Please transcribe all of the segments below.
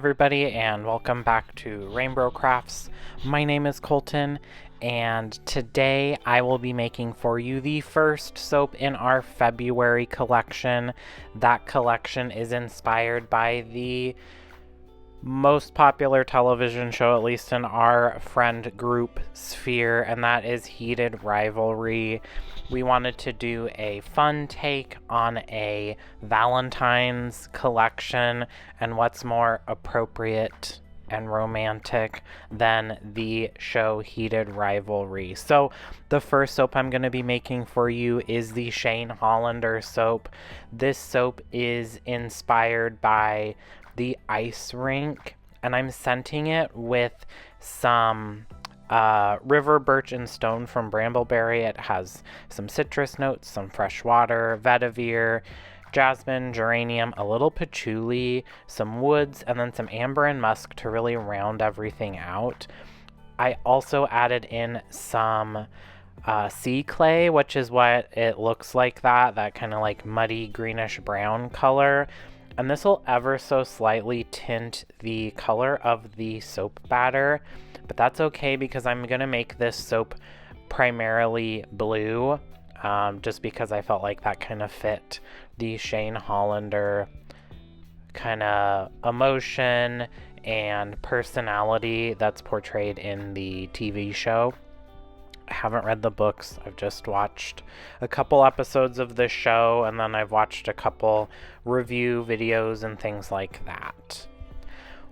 everybody, and welcome back to RainBro Crafts. My name is Colton, and today I will be making for you the first soap in our February collection. That collection is inspired by the most popular television show, at least in our friend group sphere, and that is Heated Rivalry. We wanted to do a fun take on a Valentine's collection, and what's more appropriate and romantic than the show Heated Rivalry. So the first soap I'm going to be making for you is the Shane Hollander soap. This soap is inspired by the ice rink, and I'm scenting it with some River Birch and Stone from Bramble Berry. It has some citrus notes, some fresh water, vetiver, jasmine, geranium, a little patchouli, some woods, and then some amber and musk to really round everything out. I also added in some sea clay, which is what it looks like, that kind of like muddy greenish brown color. And this will ever so slightly tint the color of the soap batter, but that's okay because I'm going to make this soap primarily blue, just because I felt like that kind of fit the Shane Hollander kind of emotion and personality that's portrayed in the TV show. I haven't read the books. I've just watched a couple episodes of this show, and then I've watched a couple review videos and things like that.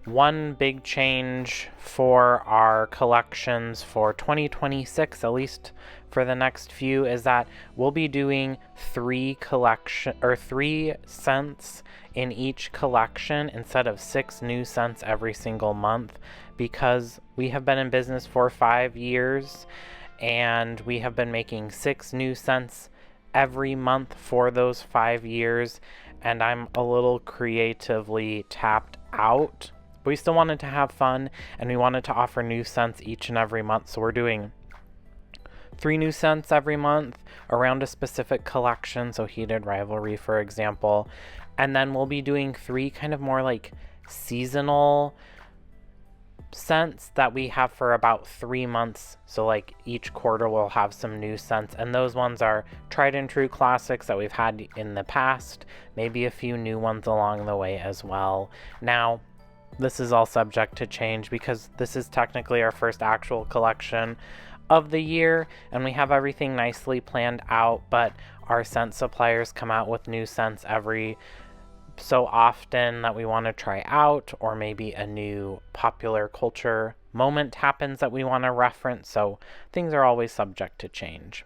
One big change for our collections for 2026, at least for the next few, is that we'll be doing 3 scents in each collection instead of 6 new scents every single month, because we have been in business for 5 years and we have been making 6 new scents every month for those 5 years, and I'm a little creatively tapped out. But we still wanted to have fun, and we wanted to offer new scents each and every month, so we're doing 3 new scents every month around a specific collection, so Heated Rivalry, for example, and then we'll be doing 3 kind of more like seasonal scents that we have for about 3 months. So like each quarter we'll have some new scents, and those ones are tried and true classics that we've had in the past, maybe a few new ones along the way as well. Now, this is all subject to change because this is technically our first actual collection of the year, and we have everything nicely planned out, but our scent suppliers come out with new scents every so often that we want to try out, or maybe a new popular culture moment happens that we want to reference, so things are always subject to change.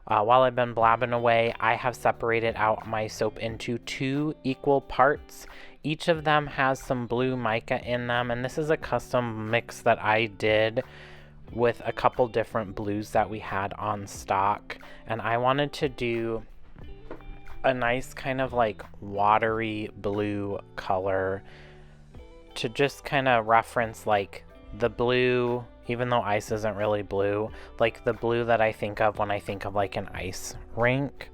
While I've been blabbing away, I have separated out my soap into 2 equal parts. Each of them has some blue mica in them, and this is a custom mix that I did with a couple different blues that we had on stock, and I wanted to do a nice kind of like watery blue color to just kind of reference like the blue, even though ice isn't really blue, like the blue that I think of when I think of like an ice rink.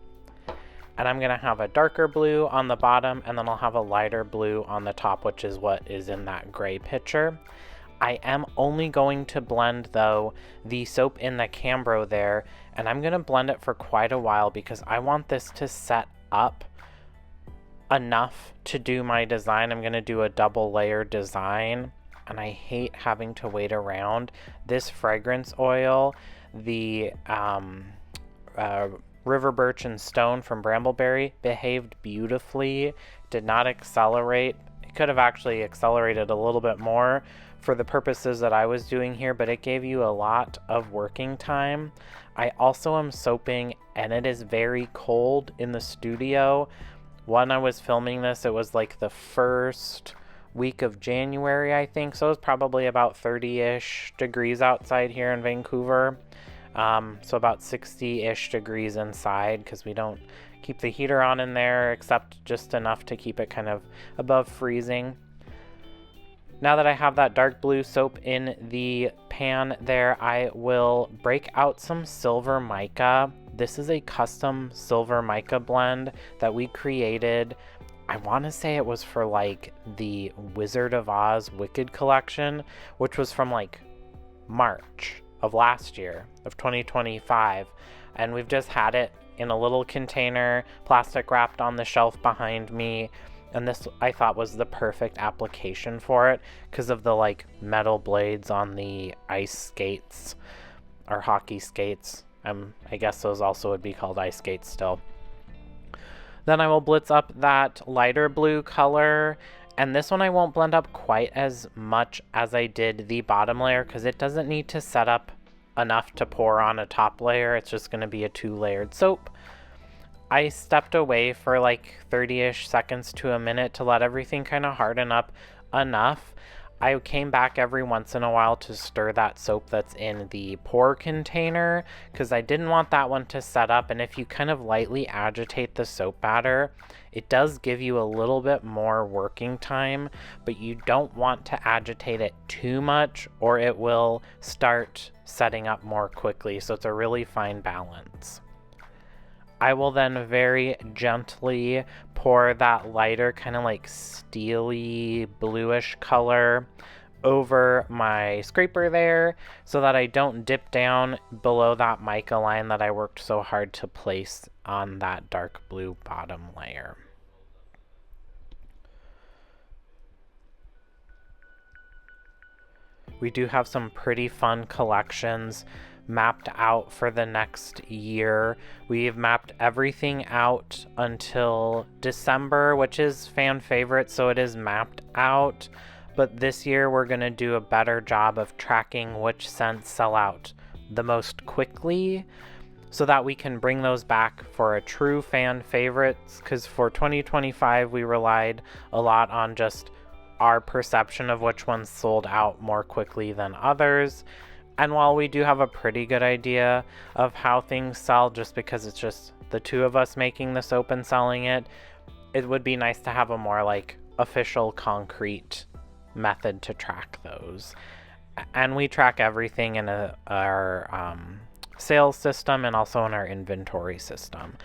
And I'm gonna have a darker blue on the bottom, and then I'll have a lighter blue on the top, which is what is in that gray picture. I am only going to blend, though, the soap in the Cambro there, and I'm going to blend it for quite a while because I want this to set up enough to do my design. I'm going to do a double layer design, and I hate having to wait around. This fragrance oil, the River Birch and Stone from Bramble Berry, behaved beautifully, did not accelerate. It could have actually accelerated a little bit more for the purposes that I was doing here, but it gave you a lot of working time. I also am soaping, and it is very cold in the studio. When I was filming this, it was like the first week of January, I think, so it was probably about 30-ish degrees outside here in Vancouver. So about 60-ish degrees inside, because we don't keep the heater on in there, except just enough to keep it kind of above freezing. Now that I have that dark blue soap in the pan there, I will break out some silver mica. This is a custom silver mica blend that we created I want to say it was for like the Wizard of Oz Wicked collection, which was from like March of last year, of 2025. And we've just had it in a little container, plastic wrapped on the shelf behind me. And this I thought was the perfect application for it because of the like metal blades on the ice skates or hockey skates. I guess those also would be called ice skates still. Then I will blitz up that lighter blue color, and this one I won't blend up quite as much as I did the bottom layer because it doesn't need to set up enough to pour on a top layer. It's just going to be a 2-layered soap. I stepped away for like 30-ish seconds to a minute to let everything kind of harden up enough. I came back every once in a while to stir that soap that's in the pour container because I didn't want that one to set up. And if you kind of lightly agitate the soap batter, it does give you a little bit more working time, but you don't want to agitate it too much or it will start setting up more quickly. So it's a really fine balance. I will then very gently pour that lighter kind of like steely bluish color over my scraper there so that I don't dip down below that mica line that I worked so hard to place on that dark blue bottom layer. We do have some pretty fun collections mapped out for the next year. We've mapped everything out until December, which is fan favorite, so it is mapped out. But this year we're going to do a better job of tracking which scents sell out the most quickly so that we can bring those back for a true fan favorites, because for 2025 we relied a lot on just our perception of which ones sold out more quickly than others. And while we do have a pretty good idea of how things sell, just because it's just the two of us making the soap and selling it, it would be nice to have a more like official, concrete method to track those. And we track everything in our sales system and also in our inventory system.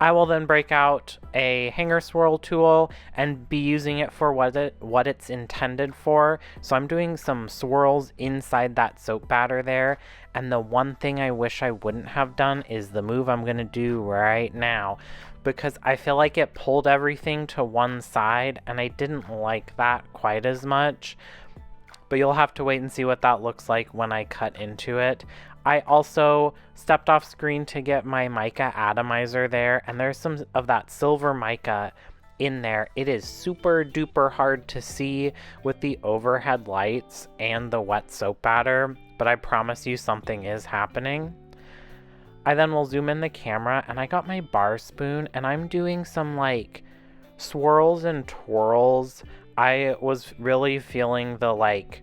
I will then break out a hanger swirl tool and be using it for what it's intended for. So I'm doing some swirls inside that soap batter there. And the one thing I wish I wouldn't have done is the move I'm going to do right now, because I feel like it pulled everything to one side and I didn't like that quite as much. But you'll have to wait and see what that looks like when I cut into it. I also stepped off screen to get my mica atomizer there, and there's some of that silver mica in there. It is super duper hard to see with the overhead lights and the wet soap batter, but I promise you something is happening. I then will zoom in the camera, and I got my bar spoon, and I'm doing some like swirls and twirls. I was really feeling the like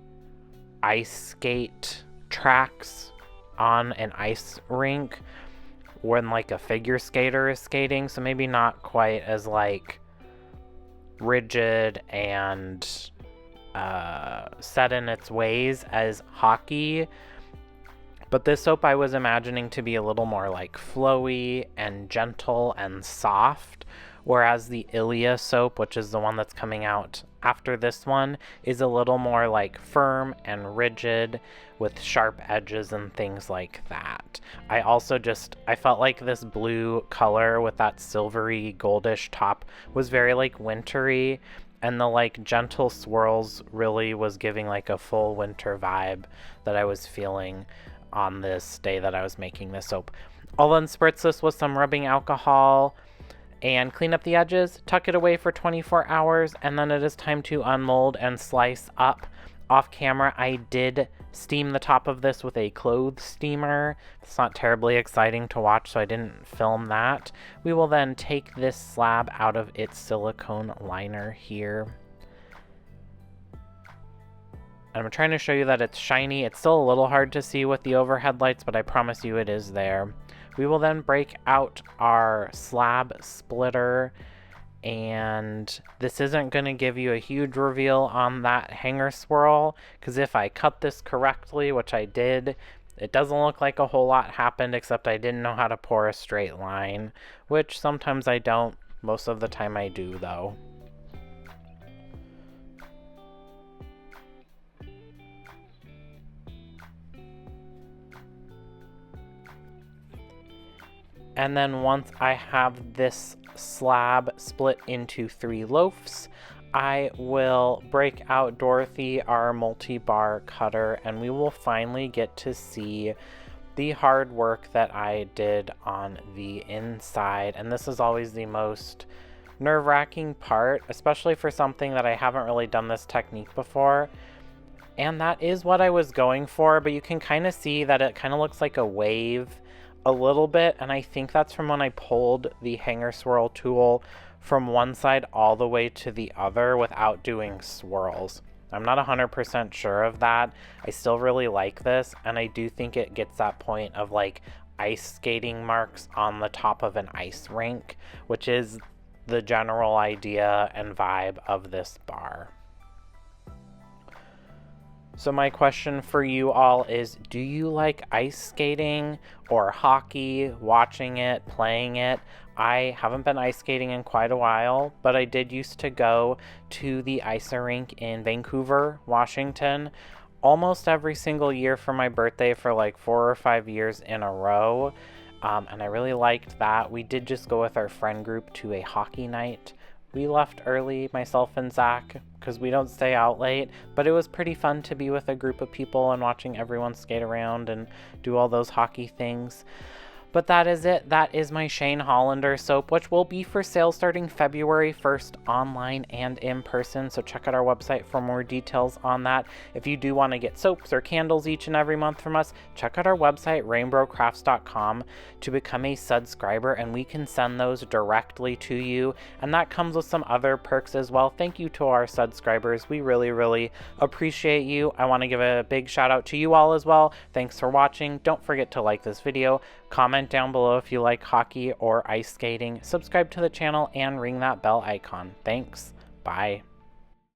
ice skate tracks on an ice rink when like a figure skater is skating, so maybe not quite as like rigid and set in its ways as hockey, but this soap I was imagining to be a little more like flowy and gentle and soft, whereas the Ilia soap, which is the one that's coming out after this one, is a little more like firm and rigid with sharp edges and things like that. I felt like this blue color with that silvery goldish top was very like wintry, and the like gentle swirls really was giving like a full winter vibe that I was feeling on this day that I was making this soap. I'll then spritz this with some rubbing alcohol and clean up the edges, tuck it away for 24 hours, and then it is time to unmold and slice up. Off camera, I did steam the top of this with a clothes steamer. It's not terribly exciting to watch, so I didn't film that. We will then take this slab out of its silicone liner here. And I'm trying to show you that it's shiny. It's still a little hard to see with the overhead lights, but I promise you it is there. We will then break out our slab splitter, and this isn't going to give you a huge reveal on that hanger swirl, because if I cut this correctly, which I did, it doesn't look like a whole lot happened, except I didn't know how to pour a straight line, which sometimes I don't. Most of the time I do, though. And then once I have this slab split into 3 loaves, I will break out Dorothy, our multi-bar cutter, and we will finally get to see the hard work that I did on the inside. And this is always the most nerve-wracking part, especially for something that I haven't really done this technique before. And that is what I was going for, but you can kind of see that it kind of looks like a wave a little bit, and I think that's from when I pulled the hanger swirl tool from one side all the way to the other without doing swirls. I'm not 100% sure of that. I still really like this, and I do think it gets that point of like ice skating marks on the top of an ice rink, which is the general idea and vibe of this bar. So my question for you all is, do you like ice skating or hockey, watching it, playing it? I haven't been ice skating in quite a while, but I did used to go to the ice rink in Vancouver, Washington, almost every single year for my birthday for like 4 or 5 years in a row. And I really liked that. We did just go with our friend group to a hockey night. We left early, myself and Zac, because we don't stay out late, but it was pretty fun to be with a group of people and watching everyone skate around and do all those hockey things. But that is it. That is my Shane Hollander soap, which will be for sale starting February 1st online and in person. So check out our website for more details on that. If you do want to get soaps or candles each and every month from us, check out our website, RainBroCrafts.com, to become a subscriber, and we can send those directly to you. And that comes with some other perks as well. Thank you to our subscribers. We really, really appreciate you. I want to give a big shout out to you all as well. Thanks for watching. Don't forget to like this video. Comment down below if you like hockey or ice skating. Subscribe to the channel and ring that bell icon. Thanks. Bye.